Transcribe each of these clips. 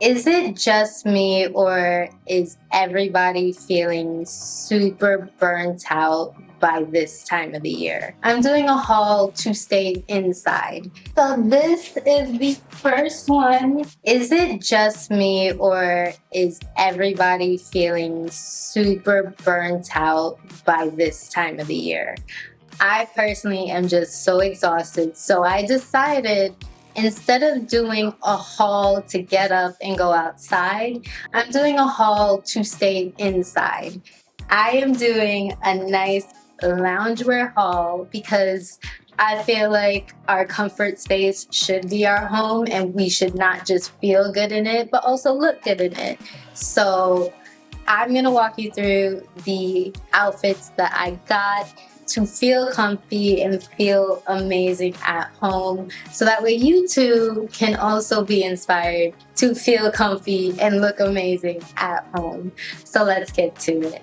Is it just me, or is everybody feeling super burnt out by this time of the year? I'm doing a haul to stay inside. So this is the first one. Is it just me, or is everybody feeling super burnt out by this time of the year? I personally am just so exhausted, so I decided instead of doing a haul to get up and go outside, I'm doing a haul to stay inside. I am doing a nice loungewear haul because I feel like our comfort space should be our home and we should not just feel good in it, but also look good in it. So I'm gonna walk you through the outfits that I got to feel comfy and feel amazing at home, so that way you too can also be inspired to feel comfy and look amazing at home. So let's get to it.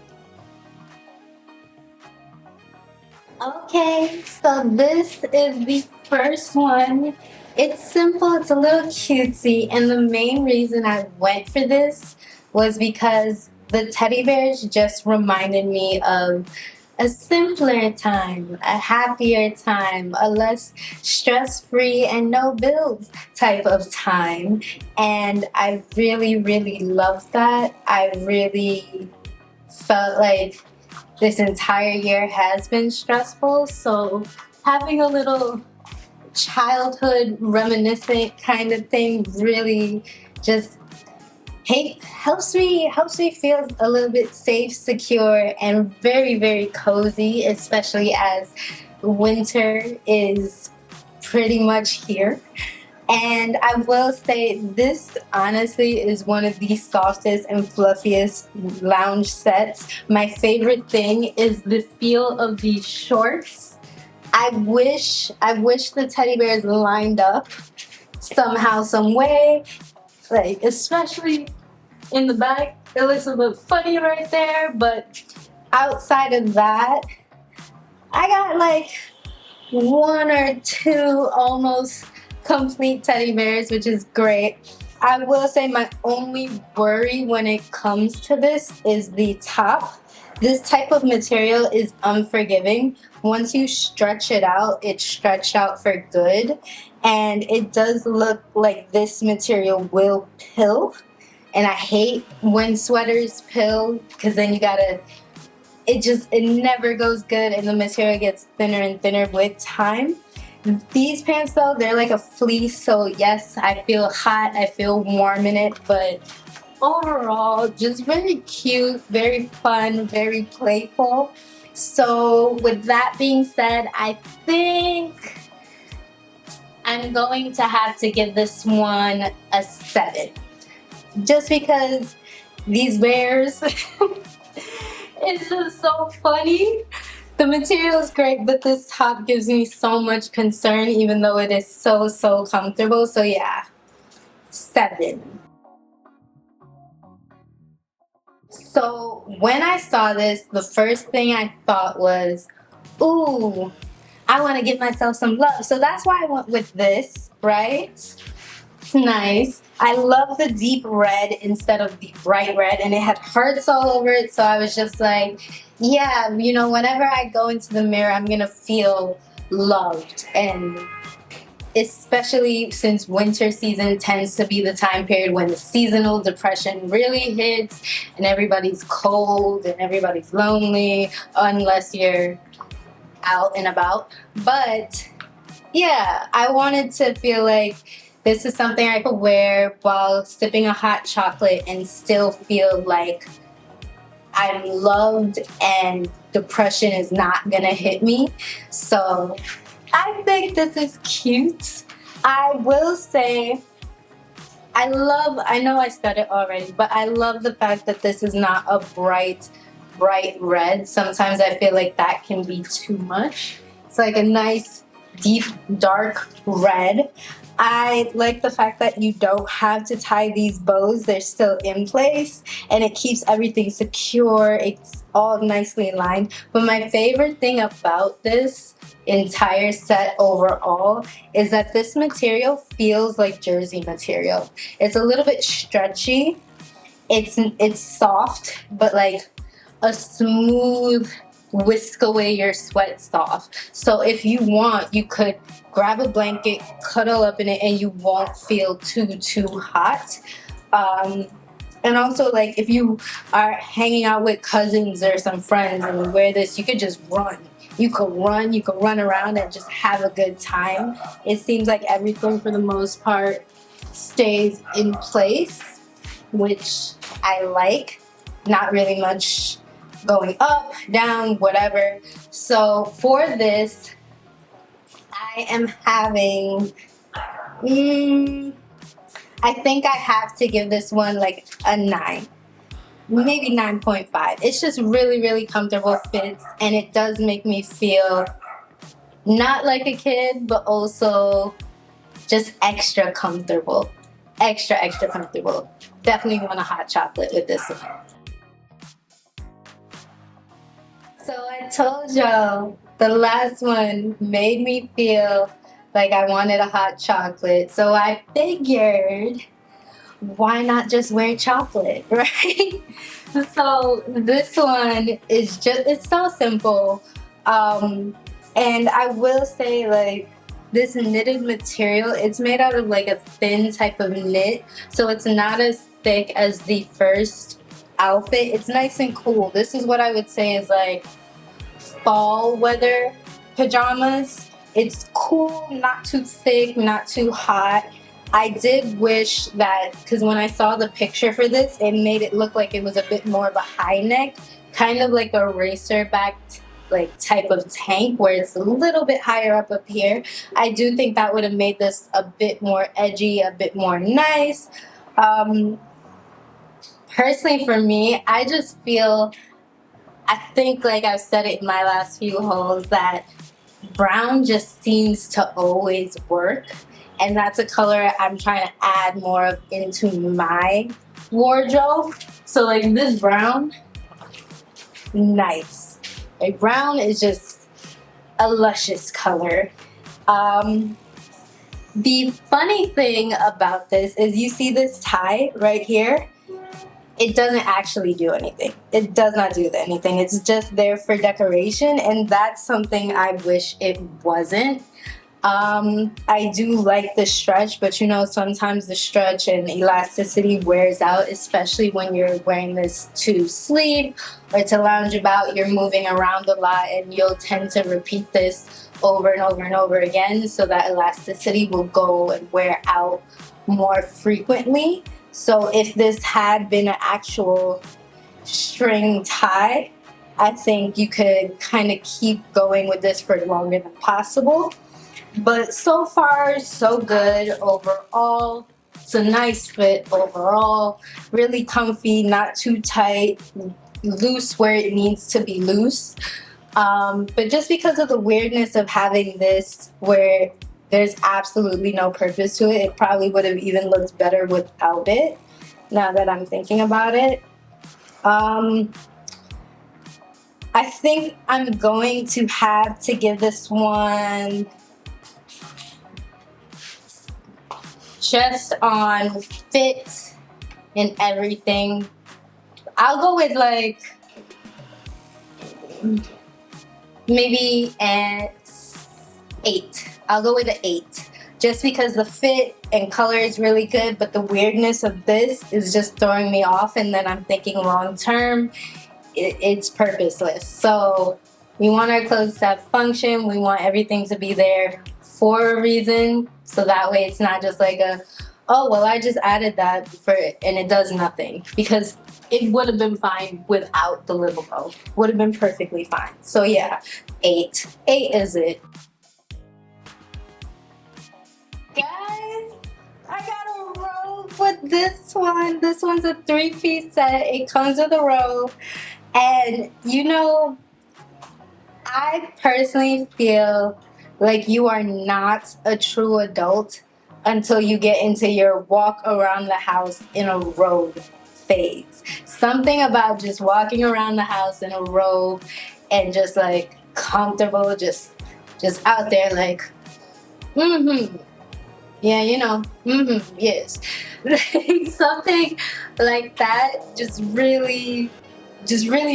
Okay, so this is the first one. It's simple, it's a little cutesy, and the main reason I went for this was because the teddy bears just reminded me of a simpler time, a happier time, a less stress-free and no bills type of time. And I really, really loved that. I really felt like this entire year has been stressful, so having a little childhood reminiscent kind of thing really just helps me feel a little bit safe, secure, and very, very cozy, especially as winter is pretty much here. And I will say this honestly is one of the softest and fluffiest lounge sets. My favorite thing is the feel of these shorts. I wish the teddy bears lined up somehow, some way. Like, especially in the back, it looks a bit funny right there, but outside of that, I got like one or two almost complete teddy bears, which is great. I will say my only worry when it comes to this is the top. This type of material is unforgiving. Once you stretch it out, it's stretched out for good. And it does look like this material will pill. And I hate when sweaters pill because then you gotta, it never goes good and the material gets thinner and thinner with time. These pants though, they're like a fleece, so yes, I feel hot, I feel warm in it, but overall, just very cute, very fun, very playful. So with that being said, I think I'm going to have to give this one a 7. Just because these bears, it's just so funny. The material is great, but this top gives me so much concern even though it is so, so comfortable. So yeah, 7. So when I saw this, the first thing I thought was, ooh, I want to give myself some love. So that's why I went with this, right? It's nice. I love the deep red instead of the bright red, and it had hearts all over it, so I was just like, yeah, you know, whenever I go into the mirror, I'm gonna feel loved. And especially since winter season tends to be the time period when the seasonal depression really hits and everybody's cold and everybody's lonely unless you're out and about. But yeah, I wanted to feel like this is something I could wear while sipping a hot chocolate and still feel like I'm loved and depression is not gonna hit me. So I think this is cute. I will say, I know I said it already, but I love the fact that this is not a bright red. Sometimes I feel like that can be too much. It's like a nice, deep, dark red. I like the fact that you don't have to tie these bows. They're still in place and it keeps everything secure. It's all nicely in line. But my favorite thing about this entire set overall is that this material feels like jersey material. It's a little bit stretchy. It's soft, but like a smooth whisk away your sweat soft. So if you want, you could grab a blanket, cuddle up in it, and you won't feel too hot. And also, like, if you are hanging out with cousins or some friends and you wear this, you could just run. You could run around and just have a good time. It seems like everything for the most part stays in place, which I like. Not really much going up, down, whatever. So for this, I am having, I think I have to give this one like a 9, maybe 9.5. It's just really comfortable fits, and it does make me feel not like a kid, but also just extra comfortable. Extra comfortable. Definitely want a hot chocolate with this one. So I told y'all the last one made me feel like I wanted a hot chocolate. So I figured, why not just wear chocolate, right? So this one is just, it's so simple. And I will say, like, this knitted material, it's made out of like a thin type of knit. So it's not as thick as the first outfit. It's nice and cool. This is what I would say is like fall weather pajamas. It's cool, not too thick, not too hot. I did wish that, because when I saw the picture for this, it made it look like it was a bit more of a high neck, kind of like a racer backed like type of tank where it's a little bit higher up here. I do think that would have made this a bit more edgy, a bit more nice. Personally for me, I just feel, I think like I've said it in my last few hauls, that brown just seems to always work, and that's a color I'm trying to add more of into my wardrobe. So like this brown, nice. Like brown is just a luscious color. The funny thing about this is, you see this tie right here? It doesn't actually do anything. It does not do anything. It's just there for decoration, and that's something I wish it wasn't. I do like the stretch, but you know, sometimes the stretch and elasticity wears out, especially when you're wearing this to sleep or to lounge about. You're moving around a lot, and you'll tend to repeat this over and over and over again, so that elasticity will go and wear out more frequently. So if this had been an actual string tie, I think you could kind of keep going with this for longer than possible. But so far, so good overall. It's a nice fit overall. Really comfy, not too tight, loose where it needs to be loose. But just because of the weirdness of having this where there's absolutely no purpose to it, it probably would have even looked better without it, now that I'm thinking about it. I think I'm going to have to give this one, just on fit and everything, I'll go with like maybe an 8. I'll go with an 8. Just because the fit and color is really good, but the weirdness of this is just throwing me off, and then I'm thinking long term, it's purposeless. So we want our clothes to have function. We want everything to be there for a reason, so that way it's not just like a, oh well, I just added that for it and it does nothing, because it would have been fine without the little bow. Would have been perfectly fine. So yeah, 8 is it. Guys, I got a robe with this one. This one's a 3-piece set. It comes with a robe, and you know, I personally feel like you are not a true adult until you get into your walk around the house in a robe phase. Something about just walking around the house in a robe and just like comfortable, just out there like, yeah, you know, yes. Something like that just really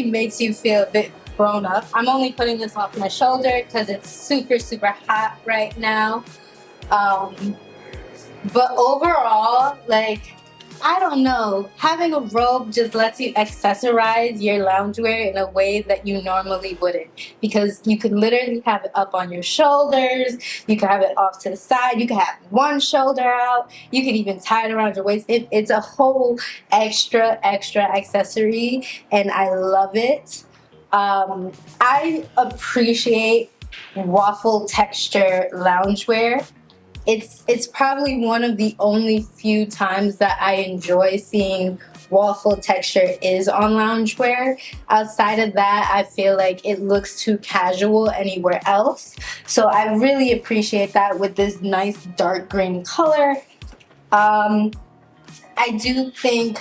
makes you feel a bit grown up. I'm only putting this off my shoulder because it's super hot right now. But overall, like, I don't know, having a robe just lets you accessorize your loungewear in a way that you normally wouldn't, because you could literally have it up on your shoulders, you could have it off to the side, you could have one shoulder out, you could even tie it around your waist. It's a whole extra accessory, and I love it. I appreciate waffle texture loungewear. It's probably one of the only few times that I enjoy seeing waffle texture is on loungewear. Outside of that, I feel like it looks too casual anywhere else. So I really appreciate that with this nice dark green color. I do think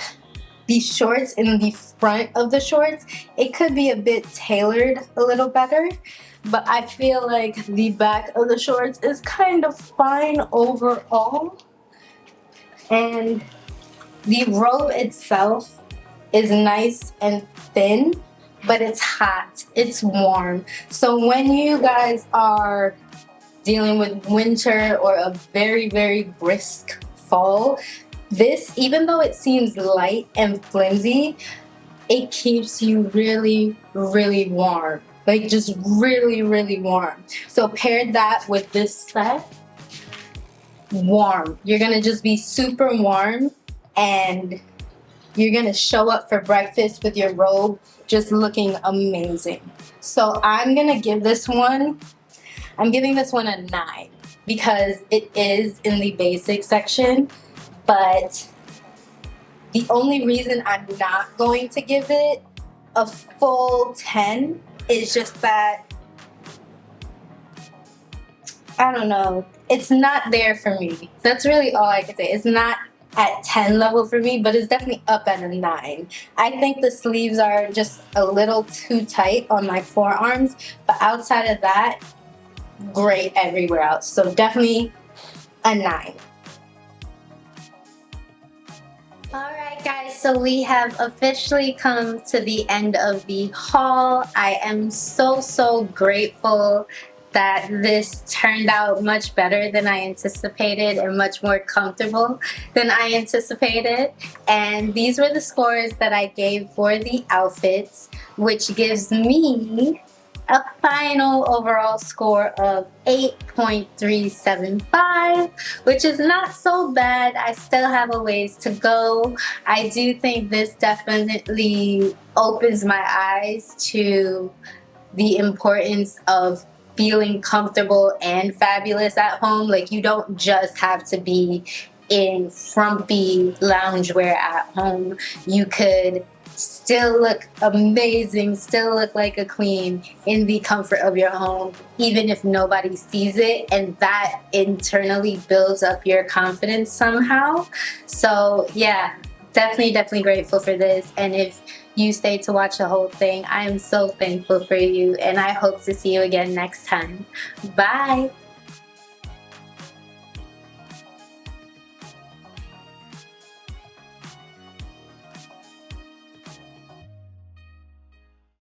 the shorts in the front of the shorts, it could be a bit tailored a little better. But I feel like the back of the shorts is kind of fine overall. And the robe itself is nice and thin, but it's hot, it's warm. So when you guys are dealing with winter or a very brisk fall, this, even though it seems light and flimsy, it keeps you really warm. Like, just really warm. So pair that with this set, warm. You're gonna just be super warm, and you're gonna show up for breakfast with your robe just looking amazing. So I'm giving this one a 9 because it is in the basic section, but the only reason I'm not going to give it a full 10 is just that, I don't know, it's not there for me. That's really all I can say. It's not at 10 level for me, but it's definitely up at a 9. I think the sleeves are just a little too tight on my forearms, but outside of that, great everywhere else. So definitely a 9. Alright guys, so we have officially come to the end of the haul. I am so grateful that this turned out much better than I anticipated and much more comfortable than I anticipated. And these were the scores that I gave for the outfits, which gives me a final overall score of 8.375, which is not so bad. I still have a ways to go. I do think this definitely opens my eyes to the importance of feeling comfortable and fabulous at home. Like, you don't just have to be in frumpy loungewear at home. You could still look amazing, still look like a queen in the comfort of your home, even if nobody sees it, and that internally builds up your confidence somehow. So yeah, definitely grateful for this. And if you stayed to watch the whole thing, I am so thankful for you, and I hope to see you again next time. Bye!